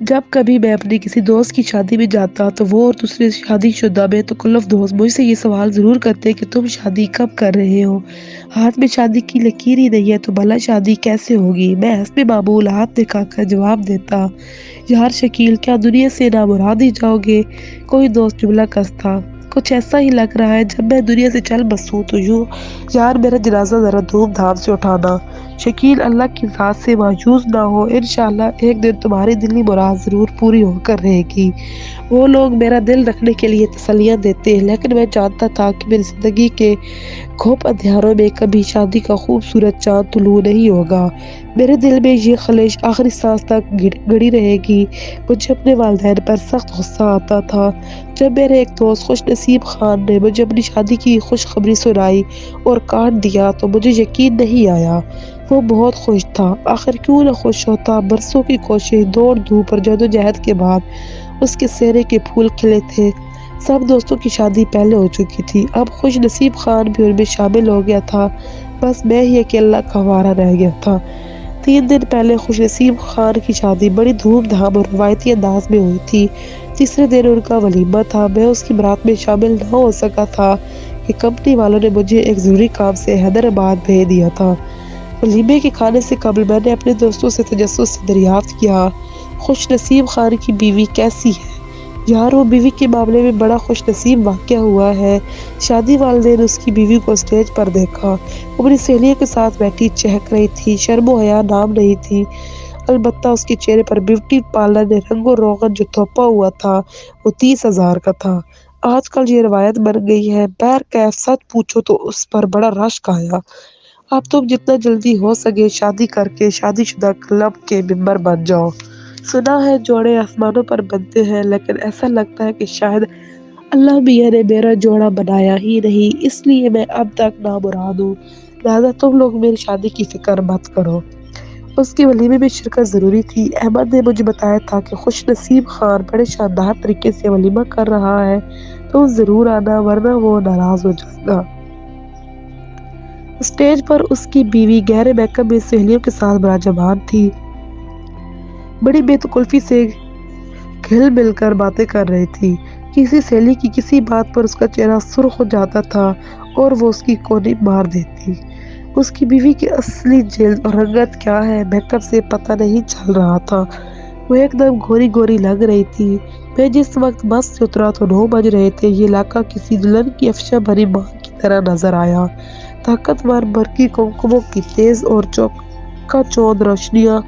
جب کبھی میں اپنی کسی دوست کی شادی میں جاتا تو وہ اور دوسرے شادی شدہ میں تکلف دوست مجھ سے یہ سوال ضرور کرتے کہ تم شادی کب کر رہے ہو؟ ہاتھ میں شادی کی لکیر ہی نہیں ہے تو بھلا شادی کیسے ہوگی؟ میں حسب معمول ہاتھ دکھا کر جواب دیتا، یار شکیل کیا دنیا سے نامراد ہی جاؤ گے؟ کوئی دوست جملہ کس تھا، کچھ ایسا ہی لگ رہا ہے جب میں دنیا سے چل بسوں تو یوں یار میرا جنازہ ذرا دھوم دھام سے اٹھانا۔ شکیل اللہ کی ذات سے ماجوز نہ ہو، انشاءاللہ ایک دن تمہاری دلی مراد ضرور پوری ہو کر رہے گی۔ وہ لوگ میرا دل رکھنے کے لیے تسلیاں دیتے لیکن میں جانتا تھا کہ میری زندگی کے گھوپ اندھیاروں میں کبھی شادی کا خوبصورت چاند طلوع نہیں ہوگا۔ میرے دل میں یہ خواہش آخری سانس تک گڑی رہے گی۔ مجھے اپنے والدین پر سخت غصہ آتا تھا جب میرے ایک دوست خوش نصیب خان نے مجھے اپنی شادی کی خوشخبری سنائی اور کاٹ دیا تو مجھے یقین نہیں آیا۔ وہ بہت خوش تھا، آخر کیوں نہ خوش ہوتا؟ برسوں کی کوشش، دوڑ دھوپ اور جدوجہد کے بعد اس کے چہرے کے پھول کھلے تھے۔ سب دوستوں کی شادی پہلے ہو چکی تھی، اب خوش نصیب خان بھی ان میں شامل ہو گیا تھا، بس میں ہی اکیلا کنوارا رہ گیا تھا۔ 3 دن پہلے خوش نصیب خان کی شادی بڑی دھوم دھام اور روایتی انداز میں ہوئی تھی۔ تیسرے دن ان کا ولیمہ تھا۔ میں اس کی بارات میں شامل نہ ہو سکا تھا کہ کمپنی والوں نے مجھے ایک ضروری کام سے حیدرآباد بھیج دیا تھا۔ ولیمے کے کھانے سے قبل میں نے اپنے دوستوں سے تجسس سے دریافت کیا، خوش نصیب خان کی بیوی کیسی ہے؟ یار وہ بیوی کے معاملے میں بڑا خوش نصیب واقعہ ہوا ہے۔ شادی والے دن اس کی بیوی کو اسٹیج پر دیکھا، وہ اپنی سہیلیوں کے ساتھ بیٹھی چہک رہی تھی، شرم و حیا نام نہیں تھی، البتہ اس کے چہرے پر بیوٹی پارلر نے رنگ و روغن جو تھوپا ہوا تھا وہ 30,000 کا تھا۔ آج کل یہ روایت بن گئی ہے، بہرکیف سچ پوچھو تو اس پر بڑا رشک آیا۔ اب تم جتنا جلدی ہو سکے شادی کر کے شادی شدہ کلب کے ممبر بن جاؤ۔ سنا ہے جوڑے آسمانوں پر بنتے ہیں، لیکن ایسا لگتا ہے کہ شاید اللہ میاں نے میرا جوڑا بنایا ہی نہیں، اس لیے میں اب تک نامراد ہوں، لہذا تم لوگ میری شادی کی فکر مت کرو۔ اس کے ولیمے میں شرکت ضروری تھی۔ احمد نے مجھے بتایا تھا کہ خوش نصیب خان بڑے شاندار طریقے سے ولیمہ کر رہا ہے، تو ضرور آنا ورنہ وہ ناراض ہو جائے گا۔ اسٹیج پر اس کی بیوی گہرے میک اپ میں سہیلیوں کے ساتھ براجمان تھی، بڑی بے تکلفی سے گھل مل کر باتیں کر رہی تھی۔ کسی سہیلی کی کسی بات پر اس کا چہرہ سرخ ہو جاتا تھا اور وہ اس کی کونی مار دیتی۔ اس کی بیوی کی اصلی جلد اور رنگت کیا ہے میک اپ سے پتہ نہیں چل رہا تھا، وہ ایک دم گوری گوری لگ رہی تھی۔ میں جس وقت بس سے اترا تو 9 بج رہے تھے۔ یہ علاقہ کسی دلہن کی افشاں بھری مانگ کی طرح نظر آیا، طاقتور برقی کمکموں کی تیز اور چوکا چوند روشنیاں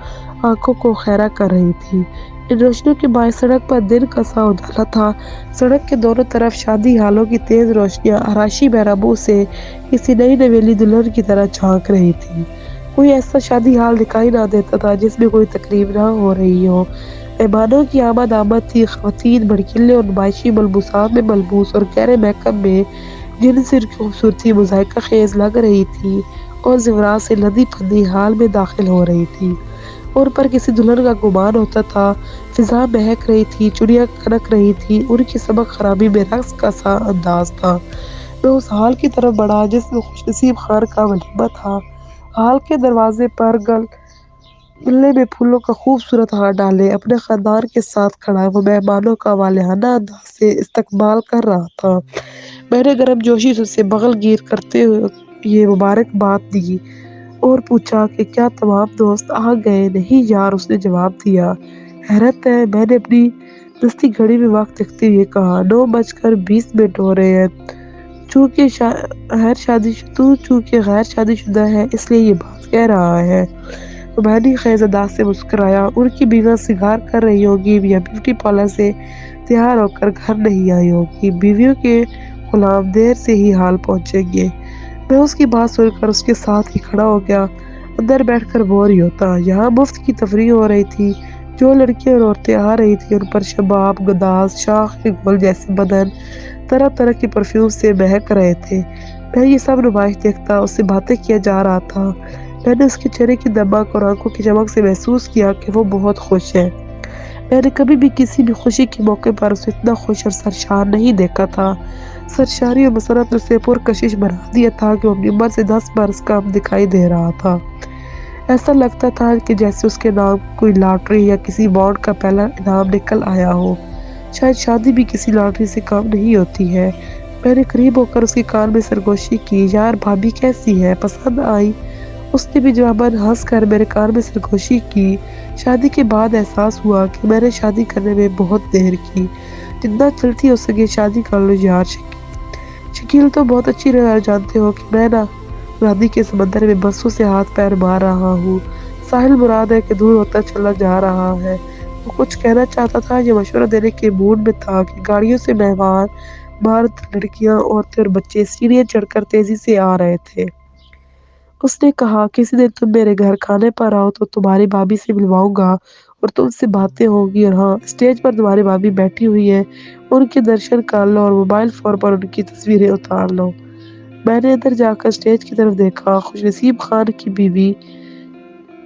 آنکھوں کو خیرہ کر رہی تھیں۔ ان روشنیوں کے باعث سڑک پر دن کا سا اجالا تھا۔ سڑک کے دونوں طرف شادی ہالوں کی تیز روشنیاں آرائشی محرابوں سے کسی نئی نویلی دلہن کی طرح جھانک رہی تھیں۔ کوئی ایسا شادی ہال دکھائی نہ دیتا تھا جس میں کوئی تقریب نہ ہو رہی ہو۔ مہمانوں کی آمد تھی، خواتین بھڑکیلے اور نمائشی ملبوسات میں ملبوس اور گہرے میک اپ میں جن سے خوبصورتی مذائقہ خیز لگ رہی تھی اور زیورات سے لدی پھندی ہال میں داخل ہو رہی تھی۔ ان پر کسی دلہن کا گمان ہوتا تھا، فضا مہک رہی تھی، چڑیاں کھنک رہی تھیں، ان کی سبک خرابی میں رقص کا سا انداز تھا۔ میں اس ہال کی طرف بڑھا جس میں خوش نصیب خان کا ولیمہ تھا۔ ہال کے دروازے پر گلے میں پھولوں کا خوبصورت ہار ڈالے اپنے خاندان کے ساتھ کھڑا وہ مہمانوں کا والہانہ انداز سے استقبال کر رہا تھا۔ میں نے گرم جوشی سے اسے بغل گیر کرتے ہوئے یہ مبارکباد دی اور پوچھا کہ کیا تمام دوست آ گئے؟ نہیں یار، اس نے جواب دیا۔ حیرت ہے، میں نے اپنی دستی گھڑی میں وقت دیکھتے ہوئے کہا، 9:20 ہو رہے ہیں۔ چونکہ غیر شادی شدہ ہے اس لیے یہ بات کہہ رہا ہے۔ رومانی خیز انداز سے مسکرایا، ان کی بیویاں سنگار کر رہی ہوگی یا بیوٹی پارلر سے تیار ہو کر گھر نہیں آئی ہوگی، بیویوں کے غلام دیر سے ہی حال پہنچیں گے۔ میں اس کی بات سن کر اس کے ساتھ ہی کھڑا ہو گیا، اندر بیٹھ کر بور ہی ہوتا۔ یہاں مفت کی تفریح ہو رہی تھی، جو لڑکیاں اور عورتیں آ رہی تھیں ان پر شباب، گداز، شاخ کے گل جیسے بدن طرح طرح کے پرفیوم سے مہک رہے تھے۔ میں یہ سب نمائش دیکھتا، اس سے باتیں کیا جا رہا تھا۔ میں نے اس کے چہرے کی دمک اور آنکھوں کی چمک سے محسوس کیا کہ وہ بہت خوش ہے۔ میں نے کبھی بھی کسی بھی خوشی کے موقع پر اسے اتنا خوش اور سرشار نہیں دیکھا تھا۔ سرشاری اور مسرت نے اسے پرکشش بنا دیا تھا کہ وہ اپنی عمر سے 10 برس کم دکھائی دے رہا تھا۔ ایسا لگتا تھا کہ جیسے اس کے نام کوئی لاٹری یا کسی بانڈ کا پہلا انعام نکل آیا ہو۔ شاید شادی بھی کسی لاٹری سے کم نہیں ہوتی ہے۔ میں نے قریب ہو کر اس کے کان میں سرگوشی کی، یار بھابھی کیسی ہے، پسند آئی؟ اس نے بھی جواباً ہنس کر میرے کان میں سرگوشی کی۔ شادی کے بعد احساس ہوا کہ میں نے شادی کرنے میں بہت دیر کی۔ جتنا جلدی ہو سکے شادی کر لو یار شکیل تو بہت اچھی طرح جانتے ہو کہ میں نا شادی کے سمندر میں بسوں سے ہاتھ پیر مار رہا ہوں۔ ساحل مراد ہے کہ دور ہوتا چلا جا رہا ہے۔ وہ کچھ کہنا چاہتا تھا یا مشورہ دینے کے موڈ میں تھا کہ گاڑیوں سے مہمان، مرد، لڑکیاں، عورتیں اور بچے سیڑھیاں چڑھ کر تیزی سے آ رہے تھے۔ اس نے کہا کسی دن تم میرے گھر کھانے پر آؤ تو تمہاری بھابھی سے ملواؤں گا اور تم سے باتیں ہوں گی، اور ہاں اسٹیج پر تمہاری بھابھی بیٹھی ہوئی ہے، ان کے درشن کر لو اور موبائل فون پر ان کی تصویریں اتار لو۔ میں نے اندر جا کر اسٹیج کی طرف دیکھا۔ خوش نصیب خان کی بیوی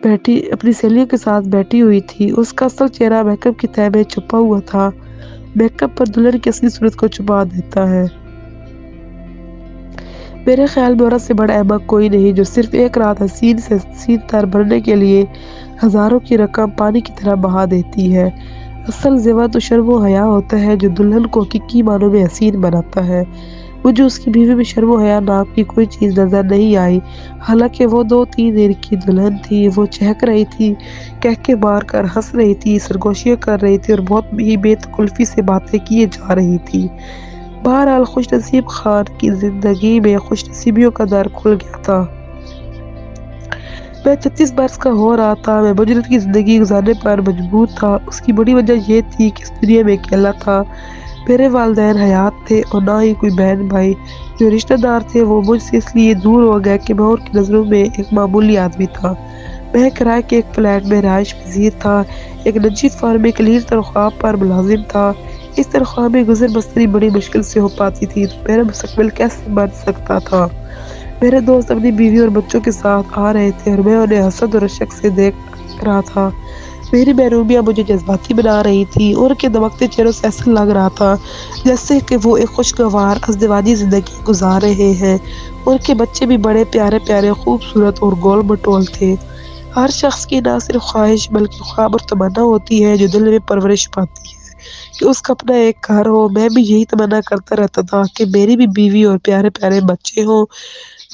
بیٹھی اپنی سہیلیوں کے ساتھ بیٹھی ہوئی تھی۔ اس کا اصل چہرہ میک اپ کی تہہ میں چھپا ہوا تھا۔ میک اپ پر دلہن کی اصلی صورت کو چھپا دیتا ہے۔ میرے خیال میں عورت سے بڑا احمق کوئی نہیں جو صرف ایک رات حسین سے حسین تر بننے کے لیے ہزاروں کی رقم پانی کی طرح بہا دیتی ہے۔ اصل زیور تو شرم و حیا ہوتا ہے جو دلہن کو حقیقی معنوں میں حسین بناتا ہے۔ مجھے اس کی بیوی میں شرم و حیا نام کی کوئی چیز نظر نہیں آئی، حالانکہ وہ 2-3 دن کی دلہن تھی۔ وہ چہک رہی تھی، کہکے مار کر ہنس رہی تھی، سرگوشیاں کر رہی تھی اور بہت ہی بے تکلفی سے باتیں کیے جا رہی تھی۔ بہرحال خوش نصیب خان کی زندگی میں خوش نصیبیوں کا در کھل گیا تھا۔ میں 36 برس کا ہو رہا تھا۔ میں مجرد کی زندگی گزارنے پر مجبور تھا۔ اس کی بڑی وجہ یہ تھی کہ اس دنیا میں اکیلا تھا۔ میرے والدین حیات تھے اور نہ ہی کوئی بہن بھائی۔ جو رشتہ دار تھے وہ مجھ سے اس لیے دور ہو گئے کہ میں ان کی نظروں میں ایک معمولی آدمی تھا۔ میں کرائے کے ایک فلیٹ میں رہائش پذیر تھا، ایک نجی فرم میں قلیل تنخواہ پر ملازم تھا۔ اس تنخواہ میں گزر بسری بڑی مشکل سے ہو پاتی تھی تو میرا مستقبل کیسے بن سکتا تھا؟ میرے دوست اپنی بیوی اور بچوں کے ساتھ آ رہے تھے اور میں انہیں حسد اور رشک سے دیکھ رہا تھا۔ میری محرومیاں مجھے جذباتی بنا رہی تھی۔ ان کے دمکتے چہروں سے ایسا لگ رہا تھا جیسے کہ وہ ایک خوشگوار ازدواجی زندگی گزار رہے ہیں۔ ان کے بچے بھی بڑے پیارے پیارے، خوبصورت اور گول مٹول تھے۔ ہر شخص کی نہ صرف خواہش بلکہ خواب اور تمنا ہوتی ہے جو دل میں پرورش پاتی ہے کہ اس کا اپنا ایک گھر ہو۔ میں بھی یہی تمنا کرتا رہتا تھا کہ میری بھی بیوی اور پیارے پیارے بچے ہوں۔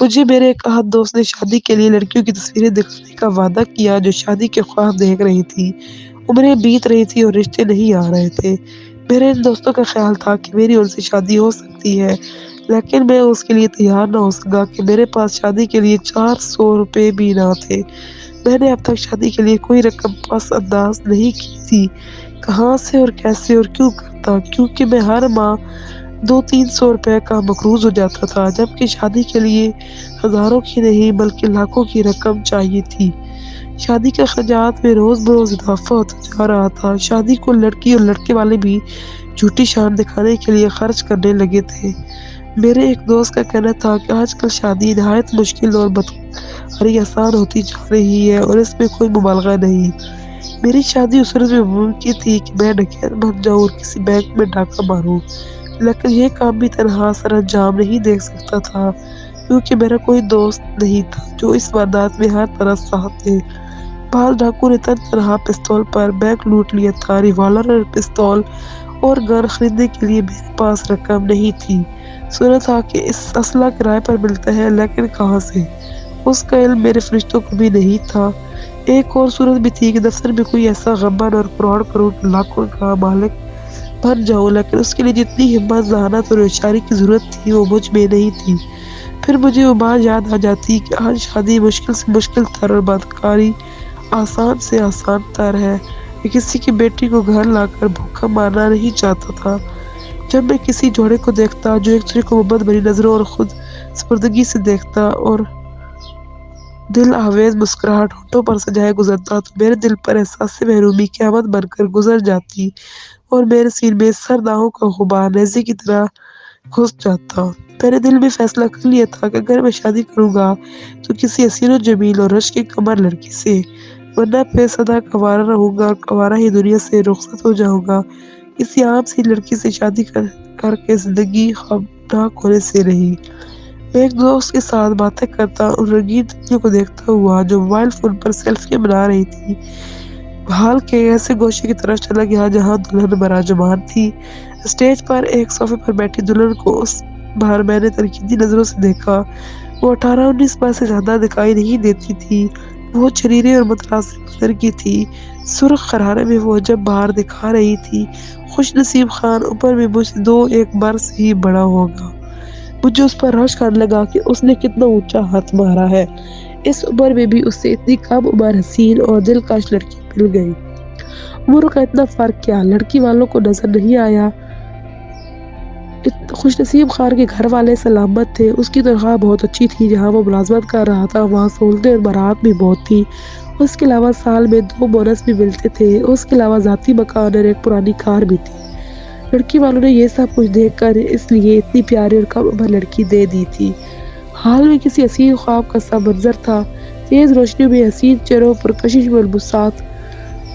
مجھے میرے ایک احد دوست نے شادی کے لیے لڑکیوں کی تصویریں دکھانے کا وعدہ کیا جو شادی کے خواب دیکھ رہی تھی۔ عمریں بیت رہی تھی اور رشتے نہیں آ رہے تھے۔ میرے ان دوستوں کا خیال تھا کہ میری ان سے شادی ہو سکتی ہے، لیکن میں اس کے لیے تیار نہ ہو سکا کہ میرے پاس شادی کے لیے 400 روپے بھی نہ تھے۔ میں نے اب تک شادی کے لیے کوئی رقم پس انداز نہیں کی تھی۔ کہاں سے اور کیسے اور کیوں کرتا؟ کیونکہ میں ہر ماہ 200-300 روپے کا مقروض ہو جاتا تھا، جبکہ شادی کے لیے ہزاروں کی نہیں بلکہ لاکھوں کی رقم چاہیے تھی۔ شادی کے اخراجات میں روز بروز اضافہ ہوتا جا رہا تھا۔ شادی کو لڑکی اور لڑکے والے بھی جھوٹی شان دکھانے کے لیے خرچ کرنے لگے تھے۔ میرے ایک دوست کا کہنا تھا کہ آج کل شادی نہایت مشکل اور بدقواری آسان ہوتی جا رہی ہے اور اس میں کوئی مبالغہ نہیں۔ میری شادی اس صورت میں ممکن تھی کہ میں ڈکیت بن جاؤں اور کسی بینک میں ڈاکہ ماروں، لیکن یہ کام بھی تنہا سر انجام نہیں دے سکتا تھا کیونکہ میرا کوئی دوست نہیں تھا جو اس واردات میں ہر طرح ساتھ دے۔ بعض ڈاکوؤں نے تنہا پستول پر بینک لوٹ لیا تھا۔ ریوالور اور پستول اور گن خریدنے کے لیے میرے پاس رقم نہیں تھی۔ سنا تھا کہ اسلحہ کرائے پر ملتا ہے، لیکن کہاں سے؟ اس کا علم میرے فرشتوں کو بھی نہیں تھا۔ ایک اور صورت بھی تھی کہ دفتر میں کوئی ایسا غمبن اور کروڑ کروڑ لاکھوں کا مالک بن جاؤں، لیکن اس کے لیے جتنی ہمت، ذہانت اور ہوشیاری کی ضرورت تھی وہ مجھ میں نہیں تھی۔ پھر مجھے وہ بات یاد آ جاتی کہ آج شادی مشکل سے مشکل تر اور بدکاری آسان سے آسان تر ہے۔ میں کسی کی بیٹی کو گھر لا کر بھوکا مارنا نہیں چاہتا تھا۔ جب میں کسی جوڑے کو دیکھتا جو ایک دوسرے کو محبت بھری نظروں اور خود سپردگی سے دیکھتا اور دل آویز مسکراہٹ ہونٹوں پر سجائے گزرتا تو میرے دل پر احساس محرومی قیامت بن کر گزر جاتی اور میرے سینے میں سرد آہوں کا غبار نیزے کی طرح گھس جاتا۔ میں نے دل میں فیصلہ کر لیا تھا کہ اگر میں شادی کروں گا تو کسی حسین و جمیل اور رشک کی کمر لڑکی سے، ورنہ پھر سدا کنوارا رہوں گا اور کنوارا ہی دنیا سے رخصت ہو جاؤں گا۔ کسی عام سی لڑکی سے شادی کر کے زندگی خوابناک ہونے سے رہی۔ ایک دوست کے ساتھ باتیں کرتا اور رنگین دنیا کو دیکھتا ہوا جو موبائل فون پر سیلفیاں بنا رہی تھی، حال کے ایسے گوشے کی طرف چلا گیا جہاں دلہن براجمان تھی۔ اسٹیج پر ایک صوفے پر بیٹھی دلہن کو اس بار میں نے تنقیدی نظروں سے دیکھا۔ وہ 18-19 برس سے زیادہ دکھائی نہیں دیتی تھی۔ وہ چریرے اور متناسب بدن کی تھی۔ سرخ قرارے میں وہ جب باہر دکھا رہی تھی، خوش نصیب خان عمر میں مجھ سے 2-1 برس ہی بڑا ہوگا۔ مجھے اس پر رشک آنے لگا کہ اس نے کتنا اونچا ہاتھ مارا ہے۔ اس عمر میں بھی اس سے اتنی کم عمر حسین اور دلکش لڑکی مل گئی۔ عمر کا اتنا فرق کیا لڑکی والوں کو نظر نہیں آیا؟ خوش نصیب خان کے گھر والے سلامت تھے۔ اس کی تنخواہ بہت اچھی تھی۔ جہاں وہ ملازمت کر رہا تھا وہاں سہولتیں اور برات بھی بہت تھی۔ اس کے علاوہ سال میں 2 بونس بھی ملتے تھے۔ اس کے علاوہ ذاتی مکان اور ایک پرانی کار بھی تھی۔ لڑکی والوں نے یہ سب کچھ دیکھ کر اس لیے اتنی پیاری اور کم عمر لڑکی دے دی تھی۔ حال میں کسی حسین خواب کا سا منظر تھا۔ تیز روشنیوں میں حسین چہروں پر کشش ملبوسات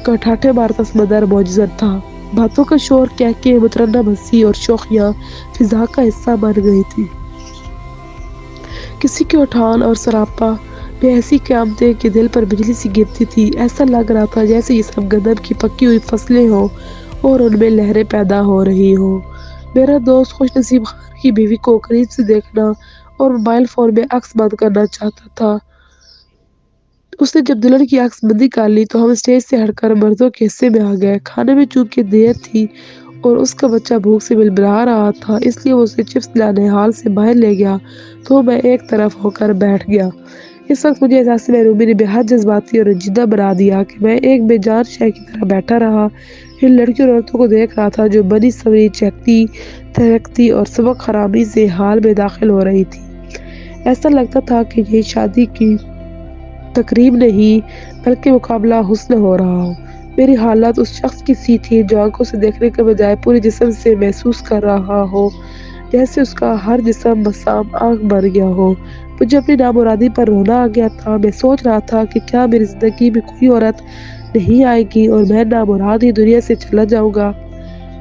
کا ٹھاٹھے مارتا سمندر موجزن تھا۔ باتوں کا شور، کہکے، مترنم ہنسی اور شوخیاں فضا کا حصہ بن گئی تھی۔ کسی کے اٹھان اور سراپا میں ایسی قیامتیں کہ دل پر بجلی سی گرتی تھی۔ ایسا لگ رہا تھا جیسے یہ سب گندم کی پکی ہوئی فصلیں ہوں اور ان میں لہریں پیدا ہو رہی ہوں۔ میرا دوست خوش نصیب خان کی بیوی کو قریب سے دیکھنا اور موبائل فون میں عکس بند کرنا چاہتا تھا۔ اس نے جب دلہن کی عکس بندی کر لی تو ہم اسٹیج سے ہٹ کر مردوں کے حصے میں آ گئے۔ کھانے میں چونکہ دیر تھی اور اس کا بچہ بھوک سے بلبلا رہا تھا، اس لیے وہ اسے چپس لانے ہال سے باہر لے گیا تو میں ایک طرف ہو کر بیٹھ گیا۔ اس وقت مجھے احساس محرومی نے بے حد جذباتی اور رنجیدہ بنا دیا کہ میں ایک بے جان شے کی طرح بیٹھا رہا، ان لڑکیوں اور عورتوں کو دیکھ رہا تھا جو بنی سنوری چہکتی، تہلکتی اور سبک حرامی سے ہال میں داخل ہو رہی تھی۔ ایسا لگتا تھا کہ یہ شادی کی تقریب نہیں بلکہ مقابلہ حسن ہو رہا ہو۔ میری حالت اس شخص کی سی تھی جو آنکھوں سے دیکھنے کے بجائے پورے جسم سے محسوس کر رہا ہو، جیسے اس کا ہر جسم بسام آنکھ بن گیا ہو۔ مجھے اپنی نامرادی پر رونا آ گیا تھا۔ میں سوچ رہا تھا کہ کیا میری زندگی میں کوئی عورت نہیں آئے گی اور میں نامراد ہی دنیا سے چلا جاؤں گا۔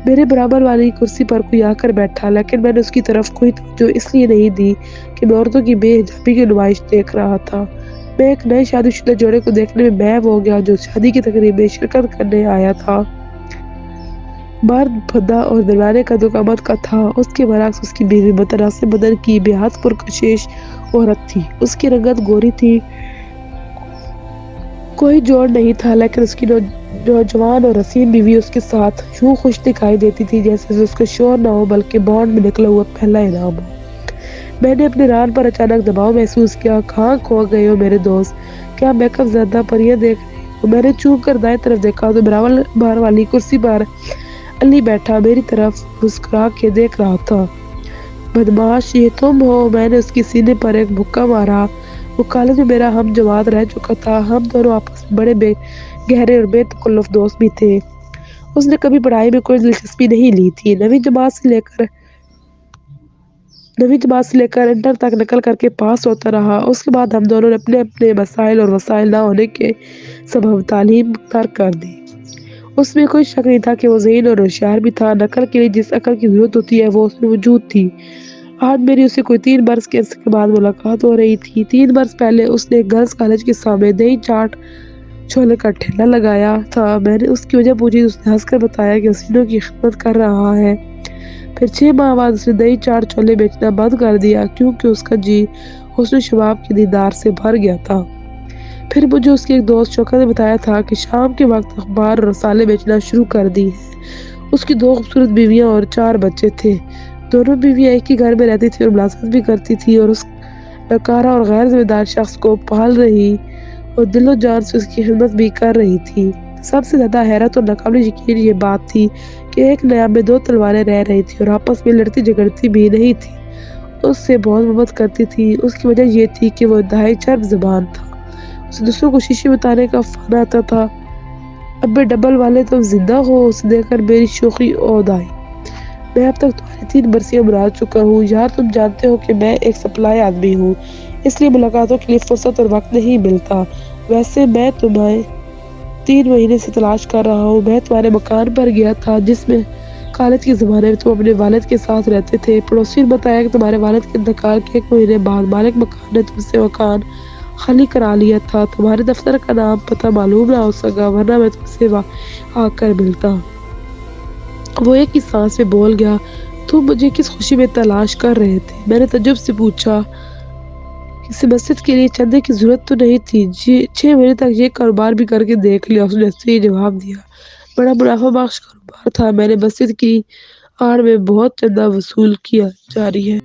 میرے برابر والی کرسی پر کوئی آ کر بیٹھا، لیکن میں نے اس کی طرف کوئی توجہ اس لیے نہیں دی کہ میں عورتوں کی بے حجابی کی نمائش دیکھ رہا تھا۔ میں ایک نئے شادی شدہ جوڑے کو دیکھنے میں محو ہو گیا جو شادی کی تقریب میں شرکت کرنے آیا تھا۔ مرد پھدا اور درمیانے قد و قامت کا تھا۔ اس کے برعکس اس کی بیوی متناسب بدن کی بے حد پرکشش عورت تھی۔ اس کی رنگت گوری تھی، کوئی جوڑ نہیں تھا، لیکن اس کی نوجوان اور حسین بیوی اس کے ساتھ یوں خوش دکھائی دیتی تھی جیسے اس کا شوہر نہ ہو بلکہ بانڈ میں نکلا ہوا پہلا انعام ہو۔ میں نے اپنے ران پر اچانک دباؤ محسوس کیا۔ کہاں کھو گئے ہو میرے دوست؟ کیا میک اپ زدہ پریاں دیکھ رہی ہو؟ میں نے چونک کر دائیں طرف دیکھا تو برابر والی کرسی پر علی بیٹھا میری طرف مسکرا کے دیکھ رہا تھا۔ بدمعاش، یہ تم ہو؟ میں نے اس کے سینے پر ایک مکہ مارا۔ وہ کالج میں میرا ہم جماعت رہ چکا تھا۔ ہم دونوں آپس میں بڑے گہرے اور بے تکلف دوست بھی تھے۔ اس نے کبھی پڑھائی میں کوئی دلچسپی نہیں لی تھی۔ نویں جماعت سے لے کر انٹر تک نقل کر کے پاس ہوتا رہا۔ اس کے بعد ہم دونوں نے اپنے اپنے مسائل اور وسائل نہ ہونے کے سبب تعلیم ترک کر دی۔ اس میں کوئی شک نہیں تھا کہ وہ ذہین اور ہوشیار بھی تھا۔ نقل کے لیے جس عقل کی ضرورت ہوتی ہے وہ اس میں موجود تھی۔ آج میری اسے کوئی 3 برس کے عرصے کے بعد ملاقات ہو رہی تھی۔ 3 برس پہلے اس نے گرلز کالج کے سامنے دہی چاٹ چھولے کا ٹھیلا لگایا تھا۔ میں نے اس کی وجہ پوچھی تو اس نے ہنس کر بتایا کہ حسینوں کی خدمت کر رہا ہے۔ پھر 6 ماہ بعد اس نے دہی چاٹ چھولے بیچنا بند کر دیا کیونکہ اس کا جی حسن شباب کے دیدار سے بھر گیا تھا۔ پھر مجھے اس کے ایک دوست شوکت نے بتایا تھا کہ شام کے وقت اخبار اور رسالے بیچنا شروع کر دی ہے۔ اس کی 2 خوبصورت بیویاں اور 4 بچے تھے۔ دونوں بیویاں ایک ہی گھر میں رہتی تھیں اور ملازمت بھی کرتی تھیں اور اس ناکارہ اور غیر ذمہ دار شخص کو پال رہی اور دل و جان سے اس کی خدمت بھی کر رہی تھی۔ سب سے زیادہ حیرت اور ناقابل یقین یہ بات تھی کہ ایک نیام میں 2 تلواریں رہ رہی تھیں اور آپس میں لڑتی جھگڑتی بھی نہیں تھیں۔ اس سے بہت محبت کرتی تھی۔ اس کی وجہ یہ تھی کہ وہ انتہائی چرب زبان تھا۔ اسے دوسروں کو شیشے میں اتارنے کا فن آتا تھا۔ ابے ڈبل والے تم زندہ ہو؟ اسے دیکھ کر میری شوخی عود آئی۔ میں اب تک تمہاری 3 برسیاں مراد چکا ہوں۔ یار تم جانتے ہو کہ میں ایک سپلائی آدمی ہوں، اس لیے ملاقاتوں کے لیے فرصت اور وقت نہیں ملتا۔ ویسے میں تمہیں 3 مہینے سے تلاش کر رہا ہوں۔ میں تمہارے مکان پر گیا تھا جس میں خالد کے زمانے میں تم اپنے والد کے ساتھ رہتے تھے۔ پڑوسی نے بتایا کہ تمہارے والد کے انتقال کے 1 مہینے بعد مالک مکان نے تم سے مکان خالی کرا لیا تھا۔ تمہارے دفتر کا نام پتہ معلوم نہ ہو سکا ورنہ میں تم سے آ کر ملتا۔ وہ ایک ہی سانس میں بول گیا، تم مجھے کس خوشی میں تلاش کر رہے تھے؟ میں نے تعجب سے پوچھا، کسی مسجد کے لیے چندے کی ضرورت تو نہیں تھی؟ 6 مہینے تک یہ کاروبار بھی کر کے دیکھ لیا، اس نے ہنستے ہوئے جواب دیا۔ بڑا منافع بخش کاروبار تھا، میں نے مسجد کی آڑ میں بہت چندہ وصول کیا جاری ہے۔